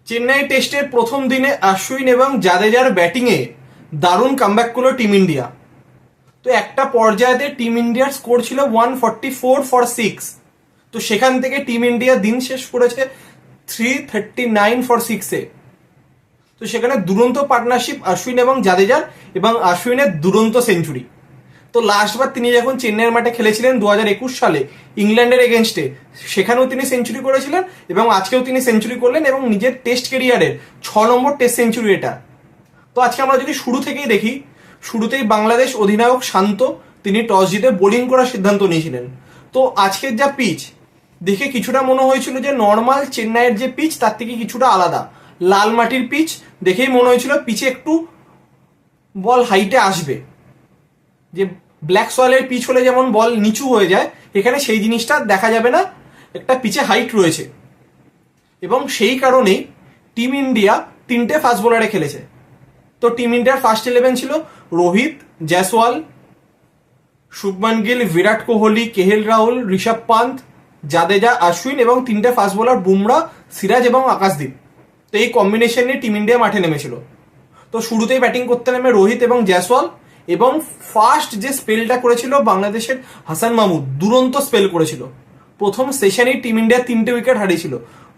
চেন্নাই টেস্টের প্রথম দিনে অশ্বিন এবং জাদেজার ব্যাটিংয়ে দারুণ কামব্যাক করলো টিম ইন্ডিয়া। তো একটা পর্যায়ে টিম ইন্ডিয়ার স্কোর ছিল 144 ফর 6। তো সেখান থেকে টিম ইন্ডিয়া দিন শেষ করেছে 339 ফর 6-এ। তো সেখানে দুরন্ত পার্টনারশিপ অশ্বিন এবং জাদেজার, এবং অশ্বিনের দুরন্ত সেঞ্চুরি। তো লাস্টবার তিনি যখন চেন্নাইয়ের মাঠে খেলেছিলেন 2021 সালে ইংল্যান্ডের এগেনস্টে, সেখানেও তিনি সেঞ্চুরি করেছিলেন এবং আজকেও তিনি সেঞ্চুরি করলেন এবং নিজের টেস্ট কেরিয়ারের 6 নম্বর টেস্ট সেঞ্চুরি এটা। তো আজকে আমরা যদি শুরু থেকেই দেখি, শুরুতেই বাংলাদেশ অধিনায়ক শান্ত তিনি টস জিতে বোলিং করার সিদ্ধান্ত নিয়েছিলেন। তো আজকের যা পিচ দেখে কিছুটা মনে হয়েছিল যে নর্মাল চেন্নাইয়ের যে পিচ তার থেকে কিছুটা আলাদা। লাল মাটির পিচ দেখেই মনে হয়েছিল পিচে একটু বল হাইটে আসবে। যে ব্ল্যাক সয়েলের পিচ হলে যেমন বল নিচু হয়ে যায়, এখানে সেই জিনিসটা দেখা যাবে না, একটা পিচে হাইট রয়েছে। এবং সেই কারণেই টিম ইন্ডিয়া 3টে ফাস্ট বোলারে খেলেছে। তো টিম ইন্ডিয়ার ফার্স্ট 11 ছিল রোহিত, জয়সওয়াল, শুভমান গিল, বিরাট কোহলি, কেএল রাহুল, ঋষভ পান্ত, জাদেজা, অশ্বিন এবং 3টে ফাস্ট বোলার বুমরা, সিরাজ এবং আকাশদীপ। তো এই কম্বিনেশন নিয়ে টিম ইন্ডিয়া মাঠে নেমেছিল। তো শুরুতেই ব্যাটিং করতে নেমে রোহিত এবং জয়সওয়াল, এবং ফার্স্ট যে স্পেলটা করেছিল বাংলাদেশের হাসান মাহমুদ, দুরন্ত স্পেল করেছিল। প্রথম সেশনেই টিম ইন্ডিয়া 3টে উইকেট হারিয়েছিল।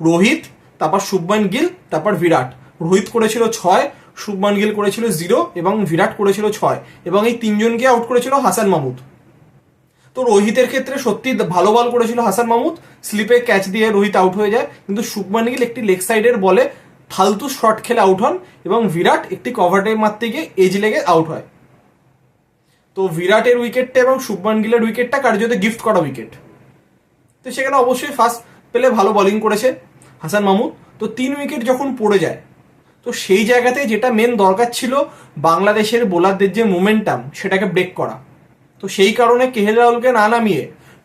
রোহিত, তারপর শুভমান গিল, তারপর বিরাট। রোহিত করেছিল 6, শুভমান গিল করেছিল 0 এবং বিরাট করেছিল 6, এবং এই তিনজনকে আউট করেছিল হাসান মাহমুদ। তো রোহিতের ক্ষেত্রে সত্যি ভালো বল করেছিল হাসান মাহমুদ, স্লিপে ক্যাচ দিয়ে রোহিত আউট হয়ে যায়। কিন্তু শুভমান গিল একটি লেগ সাইডের বলে ফালতু শট খেলে আউট হন, এবং বিরাট একটি কভার টাইম মারতে গিয়ে এজ লেগে আউট হয়। তো বিরাটের উইকেটটা এবং শুভমান গিলের উইকেটটা কার্যত গিফট করা উইকেট। তো সেখানে অবশ্যই ফার্স্ট পেলে ভালো বোলিং করেছে হাসান মাহমুদ। তো 3 উইকেট যখন পড়ে যায়, তো সেই জায়গাতে যেটা মেন দরকার ছিল বাংলাদেশের বোলারদের যে মোমেন্টাম সেটাকে ব্রেক করা। তো সেই কারণে কেএল রাহুলকে না নামিয়ে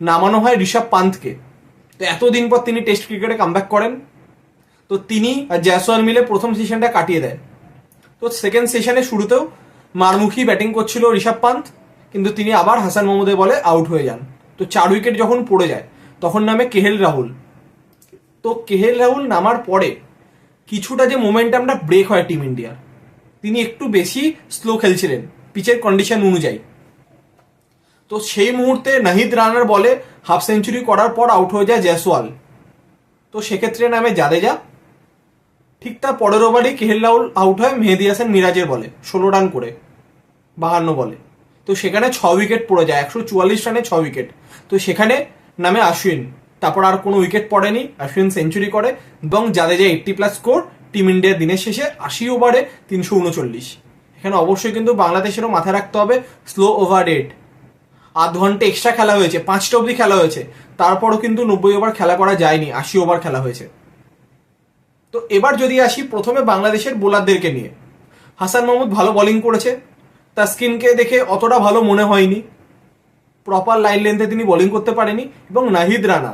নামানো হয় ঋষভ পান্তকে। তো এতদিন পর তিনি টেস্ট ক্রিকেটে কামব্যাক করেন। তো তিনি আর জয়সওয়াল মিলে প্রথম সেশনটা কাটিয়ে দেয়। তো সেকেন্ড সেশনে শুরুতেও মারমুখী ব্যাটিং করছিল ঋষভ পান্ত, কিন্তু তিনি আবার হাসান মাহমুদের বলে আউট হয়ে যান। তো 4 উইকেট যখন পড়ে যায় তখন নামে কেএল রাহুল। তো কেএল রাহুল নামার পরে কিছুটা যে মোমেন্টামটা ব্রেক হয় টিম ইন্ডিয়ার, তিনি একটু বেশি স্লো খেলছিলেন পিচের কন্ডিশন অনুযায়ী। তো সেই মুহূর্তে নাহিদ রানার বলে হাফ সেঞ্চুরি করার পর আউট হয়ে যায় জয়সওয়াল। তো সেক্ষেত্রে নামে জাদেজা। ঠিক তার পরের ওভারেই কেএল রাহুল আউট হয় মেহেদী হাসান মিরাজের বলে 16 রান করে 52 বলে। তো সেখানে 6 উইকেট পড়ে যায়, 144 রানে 6 উইকেট। তো সেখানে নামে অশ্বিন, তারপর আর কোনো উইকেট পড়েনি, অশ্বিন সেঞ্চুরি করে এবং জাদেজা 80+ স্কোর। টিম ইন্ডিয়া দিনের শেষে 80 ওভারে 339। এখানে অবশ্যই কিন্তু বাংলাদেশেরও মাথায় রাখতে হবে স্লো ওভার রেট। আধ ঘন্টা এক্সট্রা খেলা হয়েছে, 5টা অব্দি খেলা হয়েছে, তারপরও কিন্তু 90 ওভার খেলা করা যায়নি, 80 ওভার খেলা হয়েছে। তো এবার যদি আসি প্রথমে বাংলাদেশের বোলারদেরকে নিয়ে, হাসান মাহমুদ ভালো বোলিং করেছে, তার স্কিনকে দেখে অতটা ভালো মনে হয়নি, প্রপার লাইন লেন্থে তিনি বোলিং করতে পারেনি। এবং নাহিদ রানা,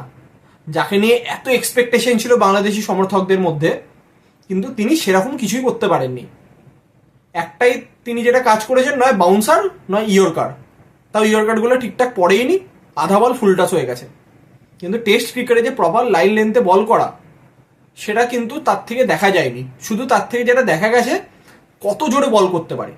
যাকে নিয়ে এত এক্সপেকটেশন ছিল বাংলাদেশি সমর্থকদের মধ্যে, কিন্তু তিনি সেরকম কিছুই করতে পারেননি। একটাই তিনি যেটা কাজ করেছেন, নয় বাউন্সার নয় ইয়র্কার, তাও ইয়র্কারগুলো ঠিকঠাক পড়েইনি, আধা বল ফুল টাচ হয়ে গেছে। কিন্তু টেস্ট ক্রিকেটে যে প্রপার লাইন লেন্থে বল করা, সেটা কিন্তু তার থেকে দেখা যায়নি। শুধু তার থেকে যেটা দেখা গেছে কত জোরে বল করতে পারে,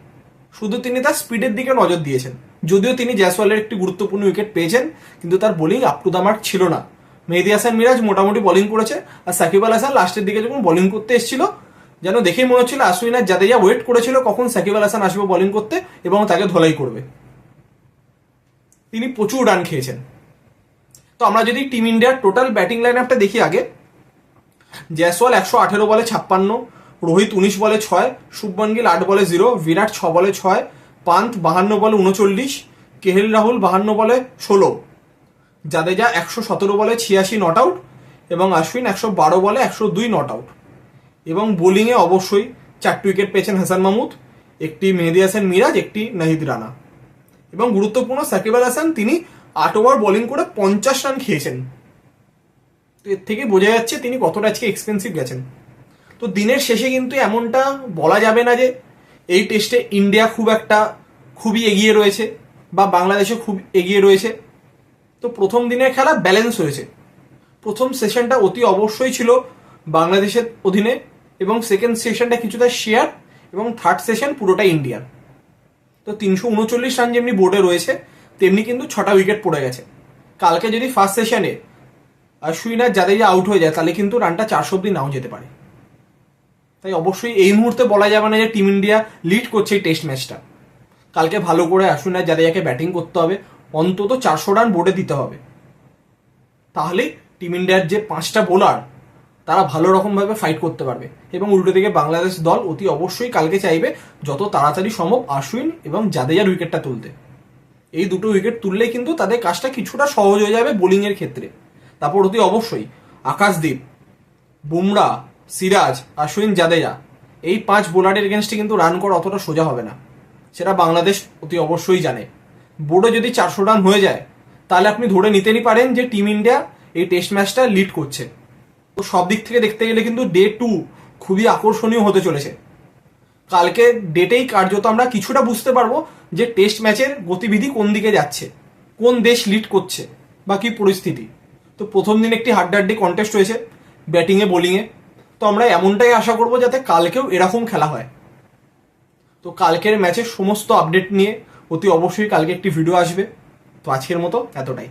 শুধু তিনি তার স্পিডের দিকে নজর দিয়েছেন। যদিও তিনি জয়সওয়ালের একটি গুরুত্বপূর্ণ উইকেট পেয়েছেন, কিন্তু তার bowling up to the mark ছিল না। মেহেদী হাসান মিরাজ মোটামুটি বোলিং করেছে, আর সাকিব আল হাসান লাস্টের দিকে যখন বোলিং করতে এসেছিল, যেন দেখেই মনে হচ্ছিল অশ্বিন আর জাদেজা ওয়েট করেছিল কখন সাকিব আল হাসান আসবে বোলিং করতে এবং তাকে ধোলাই করবে। তিনি প্রচুর রান খেয়েছেন। তো আমরা যদি টিম ইন্ডিয়ার টোটাল ব্যাটিং লাইন আপটা দেখি আগে, জয়সওয়াল 118 বলে 56, রোহিত 19 বলে 6, শুভমান গিল 8 বলে 0, বিরাট 6 বলে 6, পান্ত 52 বলে 39, কেএল রাহুল 52 বলে 16, জাদেজা 117 বলে 86 নট আউট, এবং অশ্বিন 112 বলে 102 নট আউট। এবং বোলিংয়ে অবশ্যই 4টি উইকেট পেয়েছেন হাসান মাহমুদ, একটি মেহেদী হাসান মিরাজ, একটি নাহিদ রানা। এবং গুরুত্বপূর্ণ সাকিব আল হাসান, তিনি 8 ওভার বোলিং করে 50 রান খেয়েছেন। তো এর থেকে বোঝা যাচ্ছে তিনি কতটা আজকে এক্সপেন্সিভ গেছেন। তো দিনের শেষে কিন্তু এমনটা বলা যাবে না যে এই টেস্টে ইন্ডিয়া খুবই এগিয়ে রয়েছে বা বাংলাদেশও খুব এগিয়ে রয়েছে। তো প্রথম দিনের খেলা ব্যালেন্স হয়েছে। প্রথম সেশনটা অতি অবশ্যই ছিল বাংলাদেশের অধীনে, এবং সেকেন্ড সেশনটা কিছুটা শেয়ার এবং থার্ড সেশন পুরোটা ইন্ডিয়ান। তো 339 রান যেমনি বোর্ডে রয়েছে তেমনি কিন্তু 6টা উইকেট পড়ে গেছে। কালকে যদি ফার্স্ট সেশনে অশ্বিন আর জাদেজা আউট হয়ে যায় তাহলে কিন্তু রানটা 400 অব্দি নাও যেতে পারে। তাই অবশ্যই এই মুহূর্তে বলা যাবে না যে টিম ইন্ডিয়া লিড করছে এই টেস্ট ম্যাচটা। কালকে ভালো করে অশ্বিন আর জাদেজাকে ব্যাটিং করতে হবে, অন্তত 400 রান বোর্ডে দিতে হবে। তাহলেই টিম ইন্ডিয়ার যে 5টা বোলার তারা ভালো রকমভাবে ফাইট করতে পারবে। এবং উল্টো দিকে বাংলাদেশ দল অতি অবশ্যই কালকে চাইবে যত তাড়াতাড়ি সম্ভব অশ্বিন এবং জাদেজার উইকেটটা তুলতে। এই দুটো উইকেট তুললেই কিন্তু তাদের কাজটা কিছুটা সহজ হয়ে যাবে বোলিংয়ের ক্ষেত্রে। তারপর অতি অবশ্যই আকাশদীপ, বুমরা, সিরাজ, অশ্বিন, জাদেজা এই 5 বোলারের এগেনস্টে কিন্তু রান করা অতটা সোজা হবে না, সেটা বাংলাদেশ অতি অবশ্যই জানে। বোর্ডে যদি 400 রান হয়ে যায় তাহলে আপনি ধরে নিতেই পারেন যে টিম ইন্ডিয়া এই টেস্ট ম্যাচটা লিড করছে। তো সব দিক থেকে দেখতে গেলে কিন্তু ডে 2 খুবই আকর্ষণীয় হতে চলেছে। কালকে ডেটেই কার্যত আমরা কিছুটা বুঝতে পারবো যে টেস্ট ম্যাচের গতিবিধি কোন দিকে যাচ্ছে, কোন দেশ লিড করছে বা কি পরিস্থিতি। তো প্রথম দিন একটি হাড্ডাহাড্ডি কন্টেস্ট হয়েছে ব্যাটিংয়ে বোলিংয়ে, তো আমরা এমনটাই আশা করবো যাতে কালকেও এরকম খেলা হয়। তো কালকের ম্যাচের সমস্ত আপডেট নিয়ে অতি অবশ্যই কালকে একটি ভিডিও আসবে। তো আজকের মতো এতটাই।